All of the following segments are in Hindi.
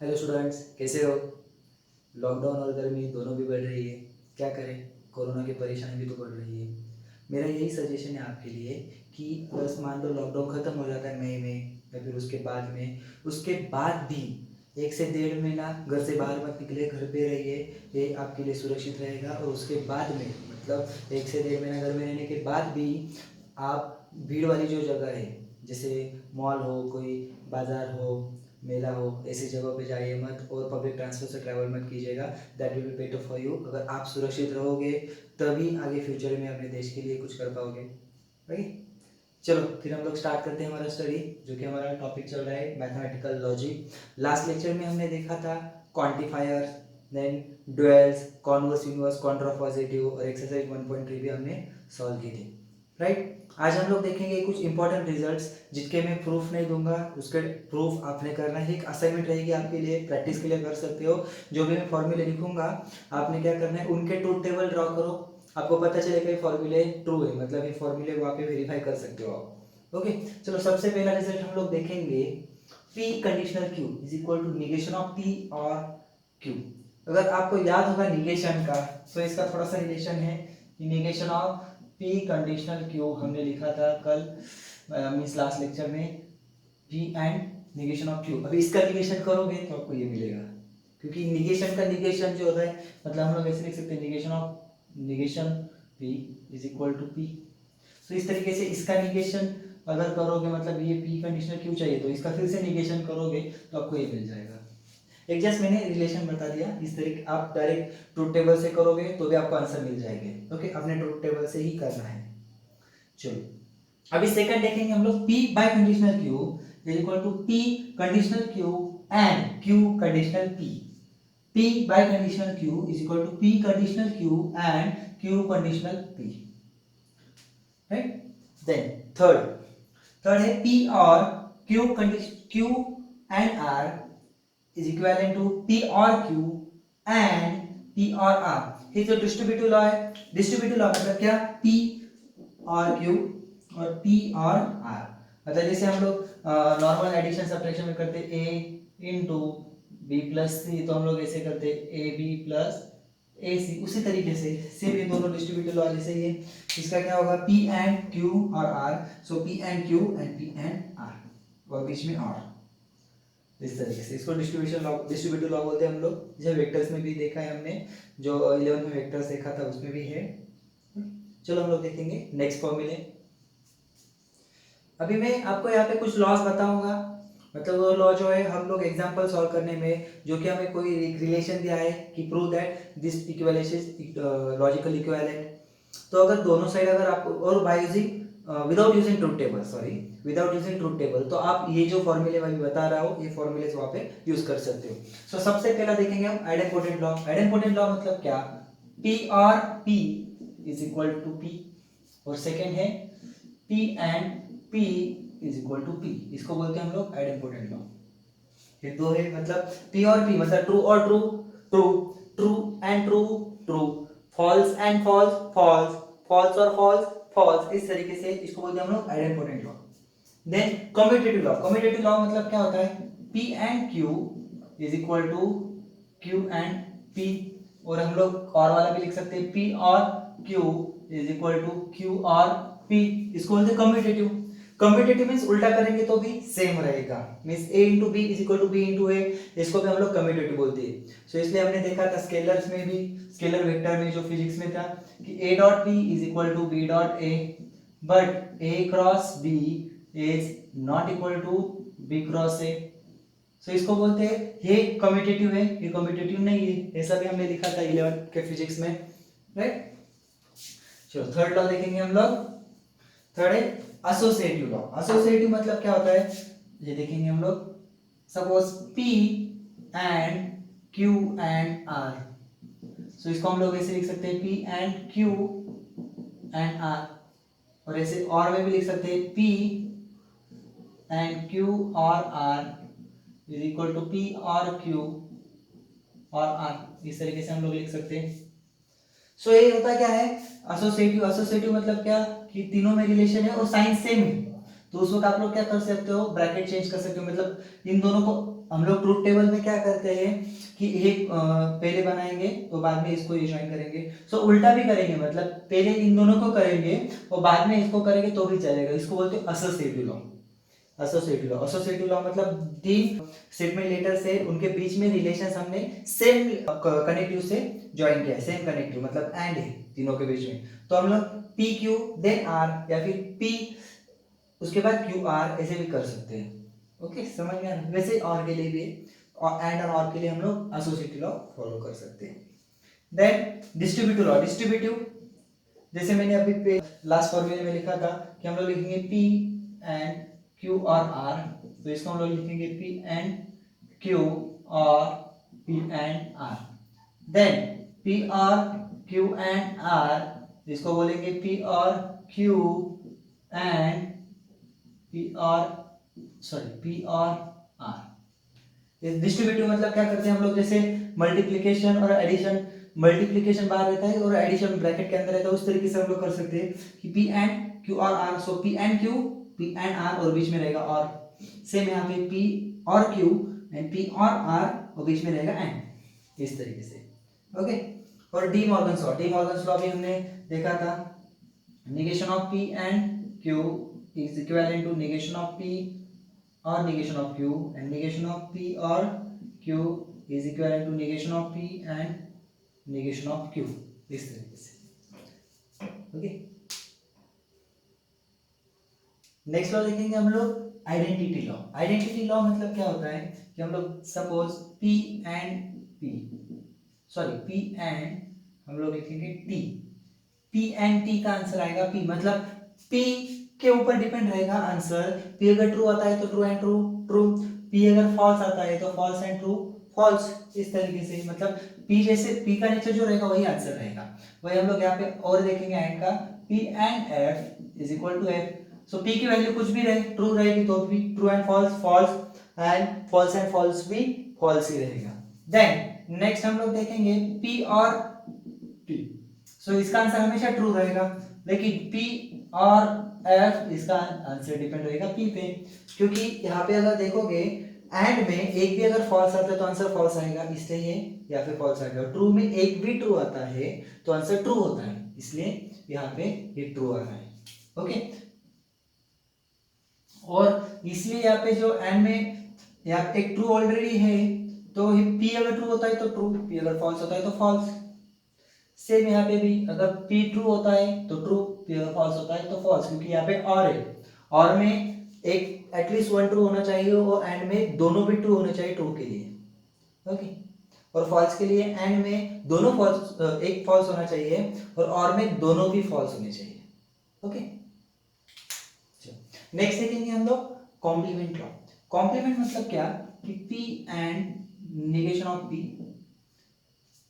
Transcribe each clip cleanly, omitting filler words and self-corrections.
हेलो स्टूडेंट्स, कैसे हो। लॉकडाउन और गर्मी दोनों भी बढ़ रही है। क्या करें, कोरोना की परेशानी भी तो बढ़ रही है। मेरा यही सजेशन है आपके लिए कि बस मान लो लॉकडाउन ख़त्म हो जाता है मई में या फिर उसके बाद भी 1 से 1.5 महीना घर से बाहर मत निकले, घर पे रहिए। ये आपके लिए सुरक्षित रहेगा। और उसके बाद में मतलब 1 से 1.5 महीना घर में रहने के बाद भी आप भीड़ वाली जो जगह है, जैसे मॉल हो, कोई बाज़ार हो, मेला हो, ऐसी जगहों पे जाइए मत। और पब्लिक ट्रांसपोर्ट से ट्रैवल मत कीजिएगा। That will be better for you. अगर आप सुरक्षित रहोगे तभी आगे फ्यूचर में अपने देश के लिए कुछ कर पाओगे। राइट। चलो फिर हम लोग स्टार्ट करते हैं हमारा स्टडी, जो कि हमारा टॉपिक चल रहा है मैथमेटिकल लॉजिक। लास्ट लेक्चर में हमने देखा था quantifiers, then duals, converse, inverse, contrapositive और एक्सरसाइज 1.3 भी हमने सॉल्व की थी। राइट। आज हम लोग देखेंगे कुछ इंपॉर्टेंट रिजल्ट्स, जिसके मैं प्रूफ नहीं दूंगा, उसके प्रूफ आपने करना है। एक असाइनमेंट रहेगी आपके लिए, प्रैक्टिस के लिए कर सकते हो। जो भी मैं फॉर्मूले लिखूंगा आपने क्या करना है, उनके ट्रूथ टेबल ड्रॉ करो। आपको पता चलेगा ये फॉर्मूले ट्रू है, मतलब ये फॉर्मूले वहाँ पे वेरीफाई कर सकते हो आप। ओके, चलो सबसे पहला रिजल्ट हम लोग देखेंगे। P conditional Q is equal to negation of P और Q। अगर आपको याद होगा निगेशन का, तो इसका थोड़ा सा रिलेशन है। Negation of P conditional Q हमने लिखा था कल मीन्स लास्ट लेक्चर में, P and negation of Q। अभी इसका निगेशन करोगे तो आपको ये मिलेगा, क्योंकि निगेशन का निगेशन जो होता है, मतलब हम लोग ऐसे लिख सकते हैं negation of negation P is equal to P। तो इस तरीके से इसका निगेशन अगर करोगे, मतलब ये P कंडीशनल Q चाहिए तो इसका फिर से निगेशन करोगे तो आपको ये मिल जाएगा। एक जस्ट मैंने रिलेशन बता दिया। इस तरीके आप डायरेक्ट ट्रूथ टेबल से करोगे तो भी आपको आंसर मिल जाएंगे। ओके, अपने ट्रूथ टेबल से ही करना है। चलो अभी सेकंड देखेंगे हम लोग। P bye conditional Q is equal to P conditional Q and Q conditional P। P bye conditional Q is equal to P conditional Q and Q conditional P। Right. Then third है P और Q condition Q and R is equivalent to P और Q एंड P और R। ये जो डिस्ट्रीब्यूटिव लॉ है, डिस्ट्रीब्यूटिव लॉ मतलब क्या, P और Q और P और R। मतलब जैसे हम लोग नॉर्मल एडिशन सब्ट्रैक्शन में करते A इंटू बी प्लस सी, तो हम लोग ऐसे करते ए बी प्लस ए सी। उसी तरीके से सेम ये दोनों डिस्ट्रीब्यूटिव लॉ जैसे ये, इसका क्या होगा P एंड Q और R। So P and Q and P and R और बीच में R। इस तरीके से इसको डिस्ट्रीब्यूशन लॉ, डिस्ट्रीब्यूटिव लॉ बोलते हैं हम लोग। जैसे वेक्टर्स में भी देखा है हमने, जो 11 में वेक्टर्स देखा था उसमें भी है। चलो हम लोग देखेंगे नेक्स्ट फॉर्मूले। अभी मैं आपको यहाँ पे कुछ लॉस बताऊंगा, मतलब वो लॉ जो है हम लोग एग्जांपल सॉल्व करने में, जो कि हमें कोई रिलेशन दिया है कि prove that this equivalence is logical equivalent. तो अगर दोनों साइड अगर आप, और by using without using truth table, sorry without using truth table, तो आप ये जो फॉर्मूले मैं बता रहा हूँ ये फॉर्मूले वहाँ पे यूज कर सकते हो। सो सबसे पहला देखेंगे हम आइडेंटिपोटेंट लॉ। आइडेंटिपोटेंट लॉ मतलब क्या, P और P is equal to P। और सेकेंड है P and P is equal to P। इसको बोलते हैं हम लोग आइडेंटिपोटेंट लॉ। ये दो है, मतलब P और P मतलब ट्रू और true, true true and true, true false and false, false false और फॉल्स, फॉल्स। इस तरीके से इसको बोलते हैं हम लोग idempotent law. Then commutative law. Commutative law मतलब क्या होता है, P and Q is equal to Q and P। और हम लोग और वाला भी लिख सकते हैं, P और Q is equal to Q और P। इसको बोलते हैं कम्यूटेटिव। कम्यूटेटिव मींस उल्टा करेंगे तो भी सेम रहेगा, means A into B is equal to B into A. इसको भी हम लोग कम्यूटेटिव बोलते हैं। सो इसलिए हमने देखा था स्केलर्स में भी, स्केलर वेक्टर में जो फिजिक्स में था कि A dot B is equal to B dot A, but A cross B is not equal to B cross A. So इसको बोलते हैं ये कम्यूटेटिव है, ये कम्यूटेटिव नहीं है। ऐसा भी हमने लिखा था 11 के फिजिक्स में। राइट। चलो थर्ड लॉ देखेंगे हम लोग। थर्ड है एसोसिएटिव लॉ। एसोसिएटिव मतलब क्या होता है, ये देखेंगे हम लोग। Suppose P and Q and R। सो इसको हम लोग ऐसे लिख सकते हैं P and Q and R। और ऐसे और में भी लिख सकते हैं P एंड Q और R is equal to P और Q और R। इस तरीके से हम लोग लिख सकते हैं। सो ये होता क्या है एसोसिएटिव। एसोसिएटिव मतलब क्या कि तीनों में रिलेशन है और साइन सेम है। तो उस वक्त आप लोग क्या कर सकते हो, ब्रैकेट चेंज कर सकते हो। मतलब इन दोनों को हम लोग ट्रूथ टेबल में क्या करते हैं कि एक पहले बनाएंगे तो बाद में इसको ये ज्वाइन करेंगे। सो उल्टा भी करेंगे, मतलब पहले इन दोनों को करेंगे और बाद में इसको करेंगे तो भी चलेगा। इसको बोलते हैं एसोसिएटिव लॉ। एसोसिएटिव लॉ मतलब तीन सेगमेंट लेटर से उनके बीच में रिलेशंस हमने सेम कनेक्टिव से ज्वाइन किया है। सेम कनेक्टिव मतलब एंड है तीनों के बीच में। तो हम लोग पी क्यू देन आर या फिर पी उसके बाद क्यू आर ऐसे भी कर सकते हैं। ओके, समझ गया ना? वैसे और के लिए भी और एंड और के लिए हम लोग एसोसिएटिव लॉ फॉलो कर सकते हैं। Then distributive law. डिस्ट्रीब्यूटिव जैसे मैंने अभी लास्ट फॉर्मूले में लिखा था कि हम लोग लिखेंगे पी एंड क्यू और आर, तो इसको हम लोग लिखेंगे पी एंड क्यू और P and R. Then P और क्यू एंड आर इसको बोलेंगे पी और क्यू एंड पी और आर। डिस्ट्रीब्यूटिव मतलब क्या करते हैं हम लोग, जैसे मल्टीप्लिकेशन और एडिशन, मल्टीप्लिकेशन बाहर रहता है और एडिशन ब्रैकेट के अंदर रहता है, उस तरीके से हम लोग कर सकते हैं कि पी एंड क्यू और R. So P and Q, P and R और बीच में रहेगा और। सेम यहाँ पे पी और क्यू एंड पी और आर और बीच में रहेगा एंड, इस तरीके से। ओके, और De Morgan's law. De Morgan's law भी हमने देखा था, negation of P and Q is equivalent to negation of P or negation of q, and negation of p or q is equivalent to negation of p and negation of q, इस तरीके से। ओके, नेक्स्ट लॉ देखेंगे हम लोग आइडेंटिटी लॉ। आइडेंटिटी लॉ मतलब क्या होता है कि हम लोग सपोज p एंड हम लोग लिखेंगे t, p एंड t का आंसर आएगा p, मतलब p के ऊपर डिपेंड रहेगा आंसर। p अगर ट्रू आता है तो true and true true, p अगर फॉल्स आता है तो फॉल्स एंड ट्रू फॉल्स, इस तरीके से। मतलब p जैसे p का नेचर जो रहेगा वही आंसर रहेगा। वही हम लोग यहाँ पे और देखेंगे एंड का, p and f is equal to f। So p की वैल्यू कुछ भी रहे, ट्रू रहेगी तो भी true and false false, and false भी फॉल्स ही रहेगा। देन नेक्स्ट हम लोग देखेंगे p और p। सो इसका आंसर हमेशा ट्रू रहेगा, लेकिन p और f इसका आंसर डिपेंड रहेगा p पे, क्योंकि यहाँ पे अगर देखोगे एंड में एक भी अगर फॉल्स आता है तो आंसर फॉल्स आएगा, इसलिए ये यहाँ पे फॉल्स आएगा। ट्रू में एक भी ट्रू आता है तो आंसर ट्रू होता है, इसलिए यहाँ पे ये ट्रू आ रहा है। ओके, और इसलिए यहाँ पे जो एंड में यहाँ एक ट्रू ऑलरेडी है, तो p अगर ट्रू होता है तो ट्रू, p अगर फॉल्स होता है तो फॉल्स। सेम यहाँ पे भी अगर p ट्रू होता है तो ट्रू, p अगर फॉल्स होता है तो फॉल्स, क्योंकि यहाँ पे और है, और में एक एटलीस्ट वन ट्रू होना चाहिए और एंड में दोनों भी ट्रू होने चाहिए ट्रू के लिए। ओके, और फॉल्स के लिए एंड में दोनों फॉल्स, एक फॉल्स होना चाहिए और में दोनों भी फॉल्स होने चाहिए। ओके, नेक्स्ट देखेंगे हम लोग कॉम्प्लीमेंट लॉ। कॉम्प्लीमेंट मतलब क्या कि p and negation of p,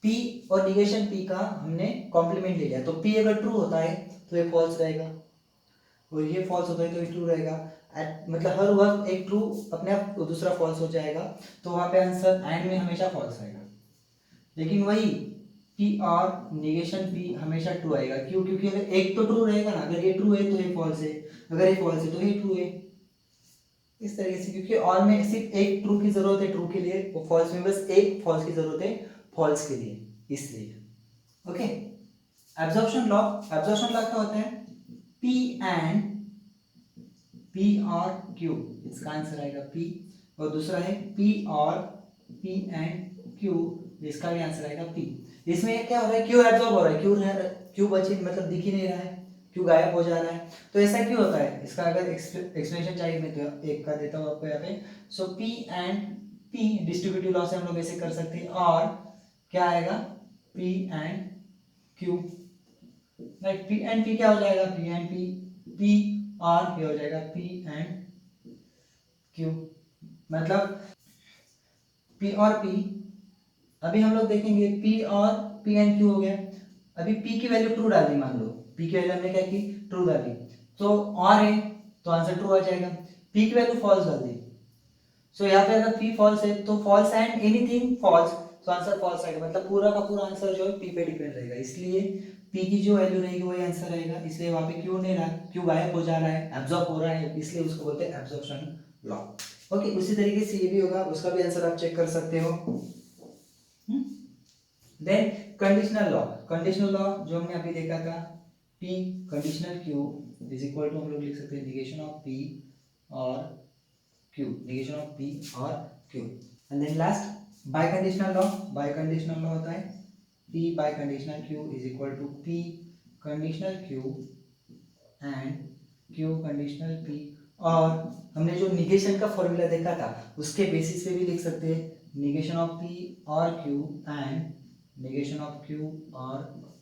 p और निगेशन p का हमने कॉम्प्लीमेंट ले लिया, तो p अगर ट्रू होता है तो ये फॉल्स रहेगा और ये फॉल्स होता है तो ये ट्रू रहेगा। मतलब हर वक्त एक ट्रू अपने आप दूसरा फॉल्स हो जाएगा, तो वहां पे आंसर एंड में हमेशा फॉल्स आएगा। लेकिन वही p और निगेशन p हमेशा ट्रू आएगा, क्यों? क्योंकि अगर एक तो ट्रू रहेगा ना, अगर ये ट्रू है तो ये फॉल्स है, अगर ये फॉल्स है तो ये ट्रू है, इस तरीके से। क्योंकि और में सिर्फ एक ट्रू की जरूरत है ट्रू के लिए, और फॉल्स में बस एक फॉल्स की जरूरत है फॉल्स के लिए, इसलिए। Okay, absorption law. Absorption law क्या होता है, p एंड p और q, इसका आंसर आएगा p, और दूसरा है p और p एंड q, इसका भी आंसर आएगा p। इसमें क्या हो रहा है, q एब्जॉर्ब हो रहा है, q बची मतलब दिख ही नहीं रहा है, q गायब हो जा रहा है। तो ऐसा क्यों होता है, इसका अगर एक्सप्लेनेशन चाहिए मैं तो एक का देता हूँ आपको यहाँ पे। सो p and p distributive law से हम लोग ऐसे कर सकते हैं, और क्या आएगा p and q, right. p and p क्या हो जाएगा, p एंड p और ये हो जाएगा p एंड q, मतलब p और p। अभी हम लोग देखेंगे p और p एंड q हो गया। अभी p की वैल्यू ट्रू डाली, मान लो p की वैल्यू हमने क्या की, ट्रू डाली, तो और है तो आंसर ट्रू आ जाएगा। p की वैल्यू फॉल्स डाल दी, सो यहाँ पे अगर p फॉल्स है तो फॉल्स एंड एनीथिंग फॉल्स, तो आंसर फॉल्स आएगा। मतलब पूरा का पूरा आंसर जो है p पे डिपेंड रहेगा, इसलिए पी की जो वैल्यू रहेगी वही आंसर रहेगा, इसलिए वहाँ पे क्यू नहीं रहा, क्यू गायब हो जा रहा है, एब्जॉर्ब हो रहा है, इसलिए उसको बोलते हैं एब्जॉर्प्शन लॉ। ओके, उसी तरीके से ये भी होगा, उसका भी आंसर आप चेक कर सकते हो। Then conditional law, conditional law जो हमने अभी देखा था, P conditional Q is equal to हम लोग लिख सकते हैं निगेशन ऑफ P और Q, निगेशन ऑफ P और Q। And then last biconditional law, biconditional law होता है P bye conditional Q is equal to P conditional Q and Q conditional P। और हमने जो निगेशन का फॉर्मूला देखा था उसके बेसिस पे भी लिख सकते हैं निगेशन ऑफ P और Q and negation of Q और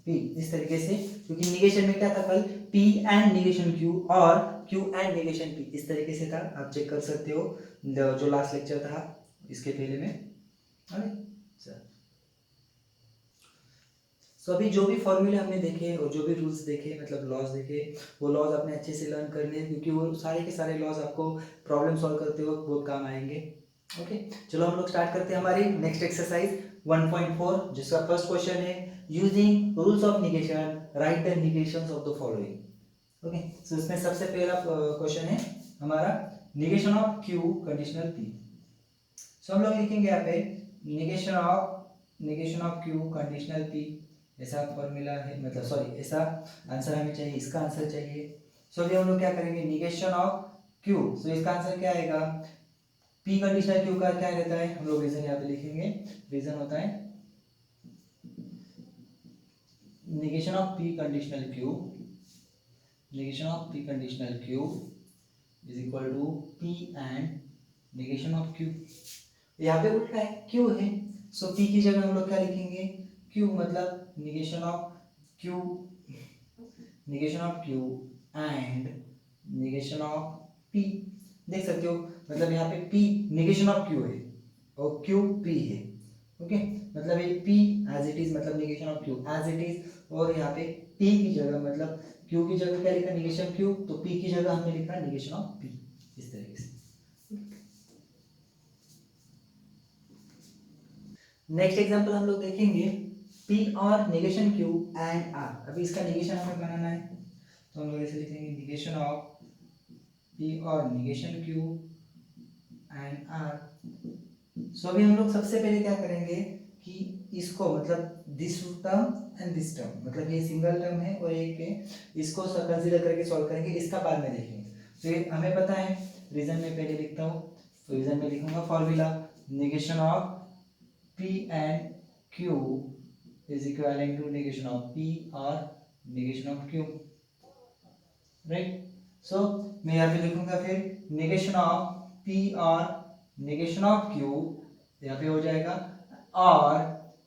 P, इस तरीके से, क्योंकि निगेशन में क्या था कल, P एंड निगेशन Q और Q एंड निगेशन P, इस तरीके से था, आप चेक कर सकते हो जो लास्ट लेक्चर था इसके पहले में। सो अभी जो भी फॉर्मूले हमने देखे और जो भी रूल्स देखे, मतलब लॉज देखे, वो लॉज आपने अच्छे से लर्न करने हैं, क्योंकि वो सारे के सारे लॉज आपको प्रॉब्लम सॉल्व करते वक्त बहुत काम आएंगे। ओके, चलो हम लोग स्टार्ट करते हैं हमारी नेक्स्ट एक्सरसाइज 1.4, जिसका फर्स्ट क्वेश्चन है using rules of negation write the negations of the following. Okay, so इसमें सबसे पहला क्वेश्चन है हमारा negation of Q conditional P. So हम लोग लिखेंगे यहाँ पे negation of Q conditional P, ऐसा फॉर्मूला है, मतलब सॉरी ऐसा आंसर हमें चाहिए, इसका आंसर चाहिए। सो अभी हम लोग क्या करेंगे, निगेशन ऑफ क्यू, सो इसका आंसर क्या आएगा, पी कंडीशनल क्यू का क्या रहता है, हम लोग रीजन यहाँ पे लिखेंगे, रीजन होता है negation of P conditional Q, negation of P conditional Q is equal to P and negation of Q. यहाँ पे उल्टा है, क्यू है, सो पी की जगह हम लोग क्या लिखेंगे, क्यू, मतलब negation of Q, negation of Q and negation of P. देख सकते हो, मतलब यहाँ पे पी निगेशन ऑफ क्यू है और क्यू पी है। ओके, मतलब ये पी एज इट इज, मतलब negation of Q as it is, और यहाँ पे पी की जगह, मतलब क्यू की जगह क्या लिखा, निगेशन क्यू, तो पी की जगह हमने लिखा निगेशन ऑफ पी, इस तरीके से। नेक्स्ट एग्जांपल हम लोग देखेंगे P और निगेशन Q एंड R। अभी इसका निगेशन हमें बनाना है, तो हम लोग ऐसे लिखेंगे निगेशन ऑफ P और निगेशन Q एंड R। सो अभी हम लोग सबसे पहले क्या करेंगे कि इसको, मतलब this term and this term, मतलब ये सिंगल टर्म है और एक है, इसको कंसीडर करके सॉल्व करेंगे, इसका बाद में देखेंगे। तो ये हमें पता है, रीजन में पहले लिखता हूँ, तो रीजन में लिखूंगा formula negation of P and Q is equivalent to negation of P or negation of Q, right? So मैं यहाँ पे लिखूंगा फिर negation of P और negation of Q, यहाँ पे हो जाएगा और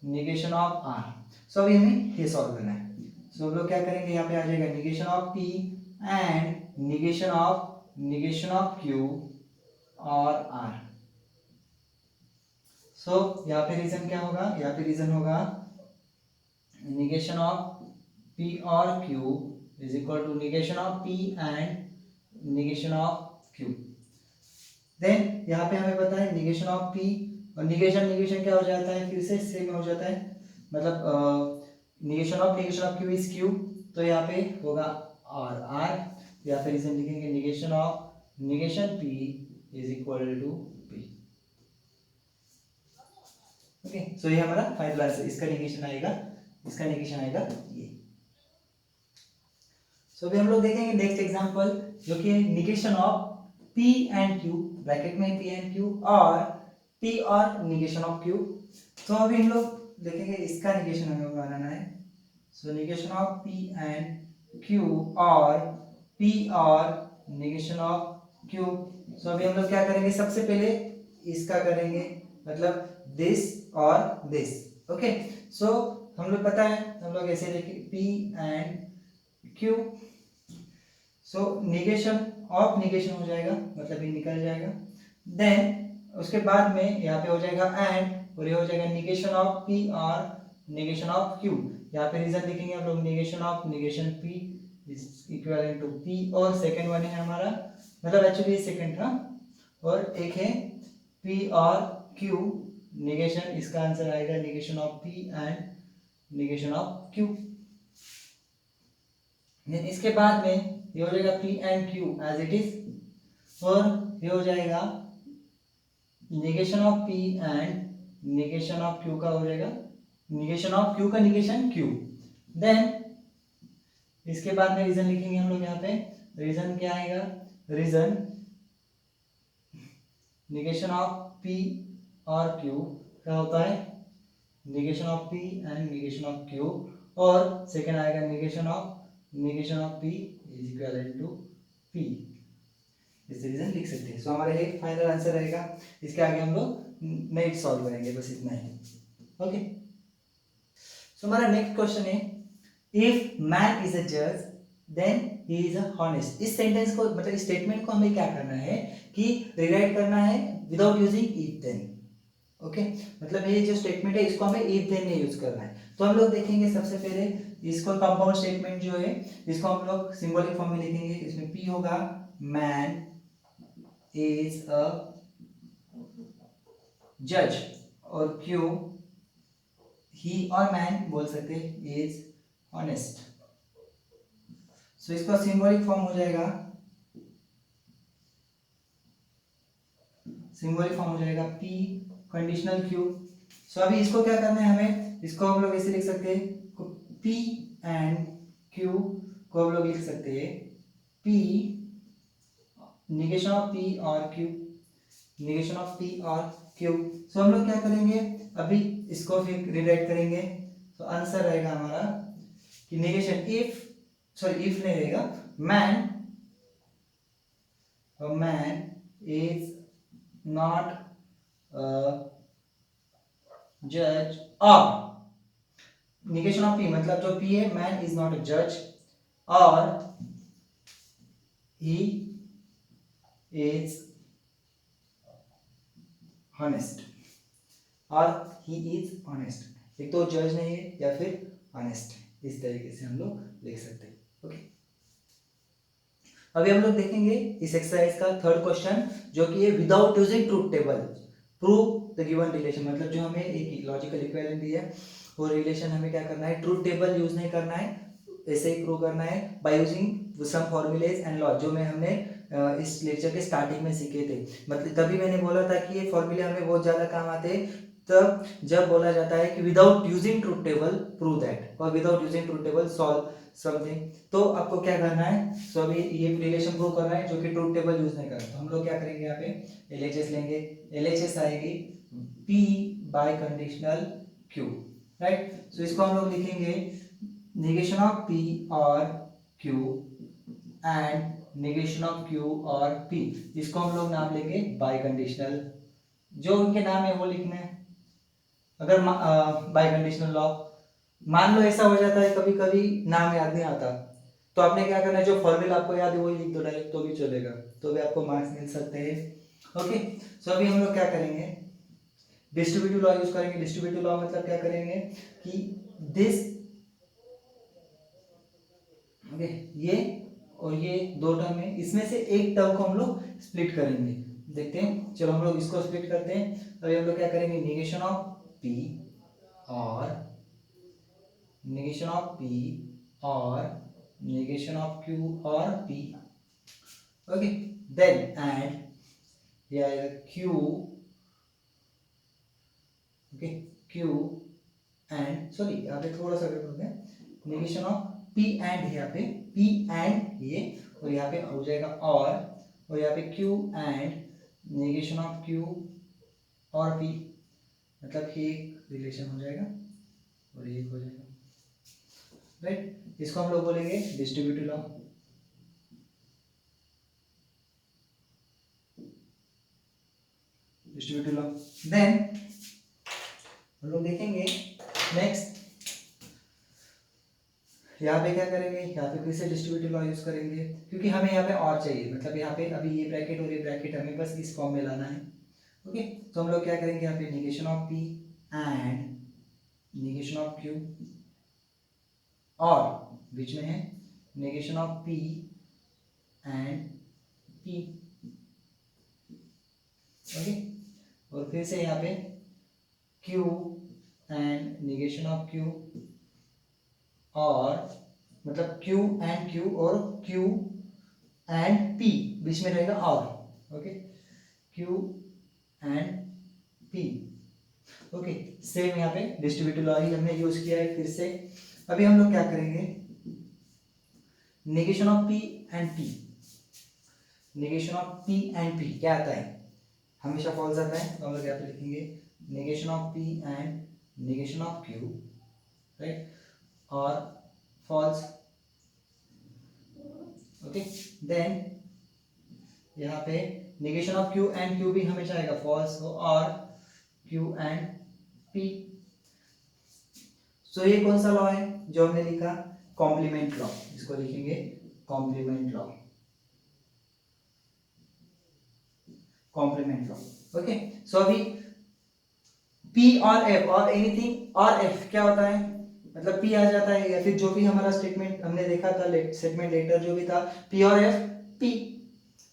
negation of R। So अभी हमें ये सॉल्व करना है, so हम लोग क्या करेंगे, यहाँ पे आ जाएगा negation of P and negation of Q और R। सो यहाँ पे रीजन क्या होगा, यहाँ पे रीजन होगा निगेशन ऑफ P और Q is equal to negation of P and negation of Q। Then यहाँ पे हमें पता है निगेशन ऑफ P और निगेशन क्या हो जाता है, फिर से सेम हो जाता है, मतलब negation of Q is Q, तो यहाँ पे होगा और R, या फिर रीजन लिखेंगे negation P is equal to P। Okay, so ये हमारा फाइनल आंसर, इसका निगेशन आएगा, इसका निगेशन आएगा ये। सो अभी हम लोग देखेंगे नेक्स्ट एग्जांपल, जो कि negation of P and Q, bracket में P एंड Q और P और निगेशन ऑफ Q। तो अभी हम लोग देखेंगे इसका निगेशन हमें बनाना है, so negation of P and Q और P और निगेशन ऑफ Q। सो अभी हम लोग क्या करेंगे, सबसे पहले इसका करेंगे, मतलब दिस और दिस। ओके, सो हम लोग पता है, हम लोग ऐसे लिखेंगे P and Q, so negation of negation हो जाएगा, मतलब ये निकल जाएगा। देन उसके बाद में यहाँ पे हो जाएगा एंड, और ये हो जाएगा निगेशन ऑफ P और निगेशन ऑफ Q। यहाँ पे रीजन लिखेंगे हम लोग negation of negation P is equivalent to P, और सेकंड वन है हमारा, मतलब एक्चुअली ये सेकंड था, और एक है P और Q निगेशन, इसका आंसर आएगा negation of P and negation of Q। इसके बाद में ये हो जाएगा P and Q as it is, और ये हो जाएगा negation of P and negation of Q का हो जाएगा, निगेशन ऑफ क्यू का निगेशन क्यू। देन इसके बाद में रीजन लिखेंगे हम लोग यहाँ पे, रीजन क्या आएगा, रीजन निगेशन ऑफ पी और क्यू क्या होता है, negation of P and negation of Q, और सेकेंड आएगा negation of P is equal to P. इस रीजन लिख सकते हैं। सो हमारा ये फाइनल आंसर रहेगा, इसके आगे हम लोग नहीं सॉल्व करेंगे, बस इतना ही। ओके, सो हमारा नेक्स्ट क्वेश्चन है, इफ मैन इज अ जज then he is a honest. इस सेंटेंस को मतलब इस स्टेटमेंट को हमें क्या करना है कि रिराइट करना है without using if then. Okay, मतलब ये जो स्टेटमेंट है इसको हमें इफ देन नहीं यूज करना है। तो हम लोग देखेंगे सबसे पहले इसको, कंपाउंड स्टेटमेंट जो है इसको हम लोग सिंबॉलिक फॉर्म में लिखेंगे। इसमें पी होगा मैन इज अ जज, और क्यू ही और मैन बोल सकते हैं इज ऑनेस्ट। सो इसका सिंबॉलिक फॉर्म हो जाएगा, सिंबॉलिक फॉर्म हो जाएगा पी कंडीशनल क्यू। सो अभी इसको क्या करना है हमें, इसको हम लोग ऐसे लिख सकते हैं, पी एंड क्यू को हम लोग लिख सकते हैं पी निगेशन ऑफ पी और क्यू, निगेशन ऑफ पी और क्यू। सो हम लोग क्या करेंगे, अभी इसको फिर रिराइट करेंगे। तो आंसर रहेगा हमारा कि निगेशन इफ, सॉरी इफ नहीं रहेगा, मैन इज नॉट जज, और निगेशन ऑफ पी मतलब जो पी है, मैन इज नॉट अ जज और ही इज हॉनेस्ट, और ही इज ऑनेस्ट। एक तो जज नहीं है या फिर ऑनेस्ट, इस तरीके से हम लोग लिख सकते हैं। ओके, अभी हम लोग देखेंगे इस एक्सरसाइज का थर्ड क्वेश्चन, जो कि है without using truth table prove the given relation. मतलब जो हमें एक लॉजिकल इक्विवेलेंट दी है वो रिलेशन हमें क्या करना है, ट्रूथ टेबल यूज नहीं करना है, ऐसे ही प्रूव करना है by using some formulas and law, जो मैं हमने इस लेक्चर के स्टार्टिंग में सीखे थे। मतलब तभी मैंने बोला था कि ये फॉर्मूले हमें बहुत ज़्यादा काम आते हैं तब जब बोला जाता है कि without using truth table prove that, और without using truth table solve something. तो आपको क्या करना है, सो अभी ये रिलेशन प्रूव करना है जो कि ट्रूथ टेबल यूज नहीं करना। तो हम लोग क्या करेंगे, यहाँ पे LHS लेंगे, LHS आएगी P bye conditional Q, right. So इसको हम लोग लिखेंगे निगेशन ऑफ P और Q and negation of Q और P। इसको हम लोग नाम लेंगे बाय कंडीशनल, जो उनके नाम है वो लिखना है। अगर बाय कंडीशनल लॉ मान लो ऐसा हो जाता है कभी कभी नाम याद नहीं आता, तो आपने क्या करना है, जो फॉर्मूला आपको याद है वही लिख दो डायरेक्ट, तो भी चलेगा, तो भी आपको मार्क्स मिल सकते हैं। ओके, सो अभी हम लोग क्या करेंगे, डिस्ट्रीब्यूटिव लॉ यूज करेंगे। डिस्ट्रीब्यूटिव लॉ मतलब क्या करेंगे कि दिस, ओके, ये और ये दो टर्म है, इसमें से एक टर्म को हम लोग स्प्लिट करेंगे। देखते हैं, चलो हम लोग इसको स्प्लिट करते हैं। अभी हम लोग क्या करेंगे, निगेशन ऑफ पी और निगेशन ऑफ पी और negation of q और p, okay, then and ये आएगा q, okay, q and sorry यहाँ पे थोड़ा सा गड़बड़ हो गया, negation of p and है यहाँ पे p and ये, और यहाँ पे हो जाएगा और यहाँ पे q and negation of q और p, मतलब ये एक रिलेशन हो जाएगा और ये एक हो जाएगा, राइट। इसको हम लोग बोलेंगे distributive law. Distributive law then हम लोग देखेंगे नेक्स्ट, यहाँ पे क्या करेंगे, यहाँ पे फिर से डिस्ट्रीब्यूटिव लॉ यूज करेंगे क्योंकि हमें यहाँ पे और चाहिए, मतलब यहाँ पे अभी ये ब्रैकेट और ये ब्रैकेट हमें बस इस फॉर्म में लाना है। ओके, तो हम लोग क्या करेंगे, यहाँ पे negation of P and negation of Q, और बीच में है negation of P and P, okay, और फिर से यहाँ पे Q and negation of Q और मतलब Q एंड Q और Q एंड P, बीच में रहेगा और, okay, Q and P, okay. Same यहाँ पे डिस्ट्रीब्यूटिव लॉ ही हमने यूज किया है फिर से। अभी हम लोग क्या करेंगे, negation of P and P, negation of P and P क्या आता है, हमेशा फॉल्स आता है, तो हम लोग यहाँ पे लिखेंगे negation of P and negation of Q, right, और फॉल्स, ओके। देन यहाँ पे negation of Q and Q भी हमेशा आएगा फॉल्स, और Q एंड P। सो ये कौन सा लॉ है जो हमने लिखा, कॉम्प्लीमेंट लॉ, इसको लिखेंगे complement law, complement law, okay. So अभी P और F और एनीथिंग और F क्या होता है, मतलब P आ जाता है, या फिर जो भी हमारा स्टेटमेंट हमने देखा था, स्टेटमेंट लेटर जो भी था, P और F P।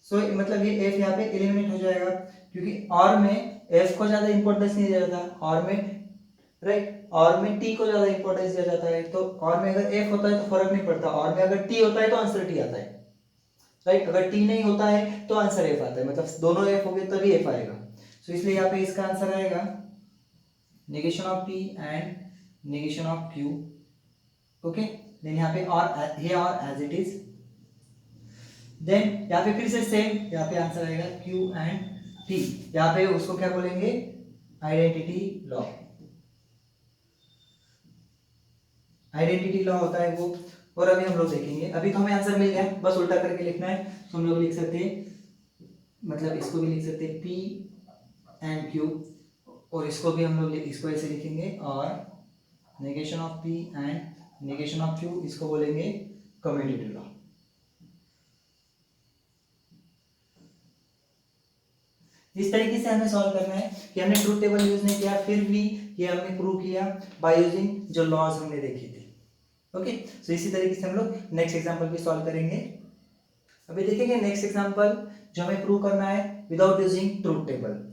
सो मतलब ये F यहाँ पे एलिमिनेट हो जाएगा, क्योंकि और में F को ज्यादा इंपॉर्टेंस नहीं दिया जाता, और में, राइट, और में T को ज्यादा इंपॉर्टेंस दिया जाता है। तो और में अगर F होता है तो फर्क नहीं पड़ता, और में अगर T होता है तो आंसर T आता है, राइट। अगर T नहीं होता है तो आंसर F आता है, मतलब दोनों F हो गए तभी F आएगा। सो इसलिए यहाँ पे इसका आंसर आएगा negation of P and negation of Q, okay. Then यहाँ पे और here और as it is, देन यहाँ पे फिर से सेम, यहाँ पे आंसर आएगा Q and T, यहाँ पे उसको क्या बोलेंगे, आइडेंटिटी लॉ, आइडेंटिटी लॉ होता है वो। और अभी हम लोग देखेंगे, अभी तो हमें आंसर मिल गया, बस उल्टा करके लिखना है, तो हम लोग लिख सकते हैं, मतलब इसको भी लिख सकते हैं P एंड Q, और इसको भी हम लोग इसको ऐसे लिखेंगे, और negation of P and negation of Q, इसको बोलेंगे कम्यूटेटिव लॉ। इस तरीके से हमें सॉल्व करना है कि हमने ट्रूथ टेबल यूज नहीं किया, फिर भी ये हमने प्रूव किया बाय यूजिंग जो लॉज हमने देखे थे, ओके। सो इसी तरीके से हम लोग नेक्स्ट एग्जांपल भी सॉल्व करेंगे। अभी देखेंगे नेक्स्ट एग्जांपल जो हमें प्रूव करना है विदाउट यूजिंग ट्रूथ टेबल।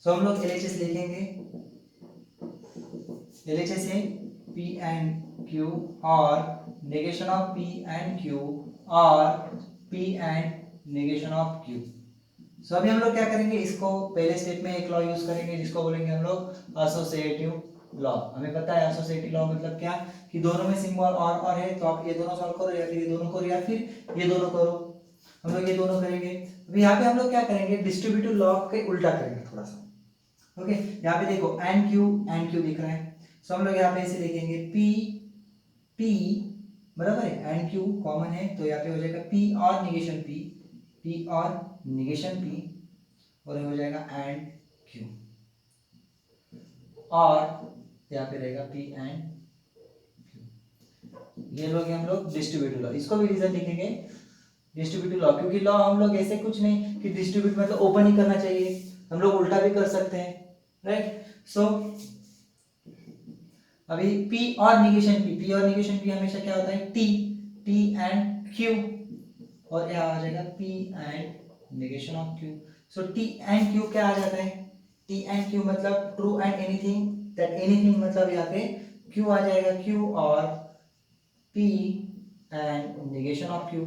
सो हम लोग एलएचएस लिखेंगे, एलएचएस है P एंड Q और negation of P and Q और P and negation of Q। So अभी हम लोग क्या करेंगे, इसको पहले स्टेप में एक लॉ यूज करेंगे जिसको बोलेंगे हम लोग एसोसिएटिव लॉ। हमें पता है एसोसिएटिव लॉ मतलब क्या, कि दोनों में सिंबल और है, तो आप ये दोनों सॉल्व करो, या फिर ये दोनों करो, या फिर ये दोनों करो। हम लोग ये दोनों करेंगे। अभी यहाँ पे हम लोग क्या करेंगे, डिस्ट्रीब्यूटिव लॉ के उल्टा करेंगे थोड़ा सा, ओके। यहाँ पे देखो एन क्यू दिख रहा है, सो हम लोग यहाँ पे ऐसे लिखेंगे पी पी, बराबर है, एन क्यू कॉमन है, तो यहाँ पे हो जाएगा पी और निगेशन पी, पी और निगेशन पी, और ये हो जाएगा एंड क्यू, और यहाँ पे रहेगा पी एंड क्यू। ये लोग हम लोग डिस्ट्रीब्यूटिव लॉ, इसको भी रीजन लिखेंगे डिस्ट्रीब्यूटिव लॉ, क्योंकि लॉ हम लोग ऐसे कुछ नहीं कि डिस्ट्रीब्यूट मतलब ओपन ही करना चाहिए, हम लोग उल्टा भी कर सकते हैं, राइट। सो अभी P और निगेशन P और निगेशन P हमेशा क्या होता है, T एंड Q, और यह आ जाएगा P and negation of Q। So T and Q क्या आ जाता है, T एंड Q मतलब true and anything, that anything मतलब यहाँ पे Q आ जाएगा, Q और P and negation of Q।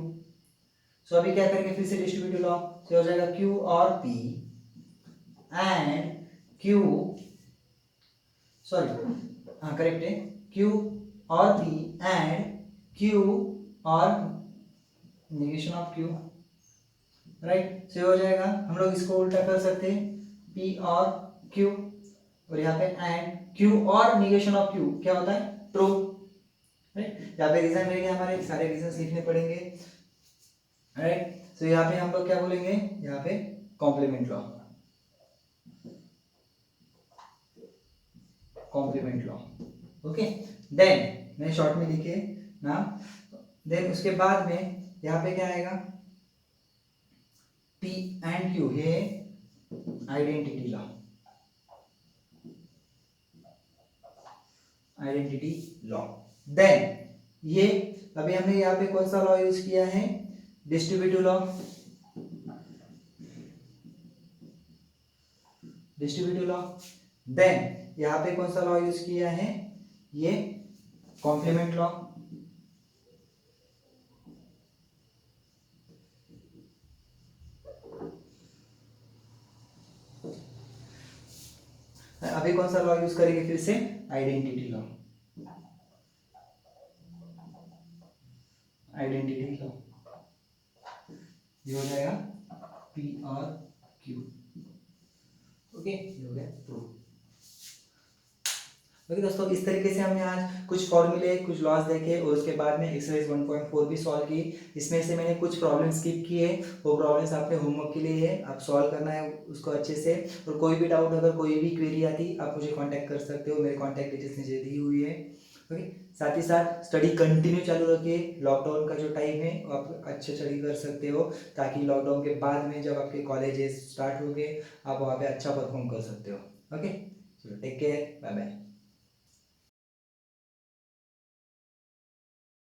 So अभी क्या करेंगे, फिर से डिस्ट्रीब्यूटिव लॉ से हो जाएगा Q और P एंड Q, सॉरी हाँ करेक्ट है, Q और P एंड Q और निगेशन ऑफ Q, राइट। से हो जाएगा, हम लोग इसको उल्टा कर सकते हैं, P और Q, और यहाँ पे एंड Q और निगेशन ऑफ Q क्या होता है, ट्रू, राइट। यहाँ पे रीजन रहेंगे हमारे, सारे रीजन लिखने पड़ेंगे, राइट। तो यहाँ पे हम लोग क्या बोलेंगे, यहाँ पे complement law, complement law, okay. Then मैंने शॉर्ट में लिखे नाम, देन उसके बाद में यहाँ पे क्या आएगा, P एंड Q, ये identity law, identity law. Then ये अभी हमने यहाँ पे कौन सा लॉ यूज किया है, distributive law, distributive law. Then यहाँ पे कौन सा लॉ यूज किया है, ये कॉम्प्लीमेंट लॉ, अभी कौन सा लॉ यूज करेंगे फिर से, आइडेंटिटी लॉ, आइडेंटिटी लॉ, ये हो जाएगा पी और क्यू। ओके, ये हो गया प्रूफ। ओके दोस्तों, इस तरीके से हमने आज कुछ फॉर्मूले, कुछ लॉस देखे और उसके बाद में एक्सरसाइज 1.4 भी सॉल्व की। इसमें से मैंने कुछ प्रॉब्लम स्किप किए, वो प्रॉब्लम्स आपने होमवर्क के लिए है, आप सॉल्व करना है उसको अच्छे से। और कोई भी डाउट, अगर कोई भी क्वेरी आती, आप मुझे कांटेक्ट कर सकते हो, मेरे कांटेक्ट डिटेल्स नीचे दी हुई है। ओके, साथ ही साथ स्टडी कंटिन्यू चालू रखिए। लॉकडाउन का जो टाइम है आप अच्छे स्टडी कर सकते हो, ताकि लॉकडाउन के बाद में जब आपके कॉलेजेस स्टार्ट होंगे, आप वहाँ पे अच्छा परफॉर्म कर सकते हो। ओके, चलो टेक केयर, बाय बाय।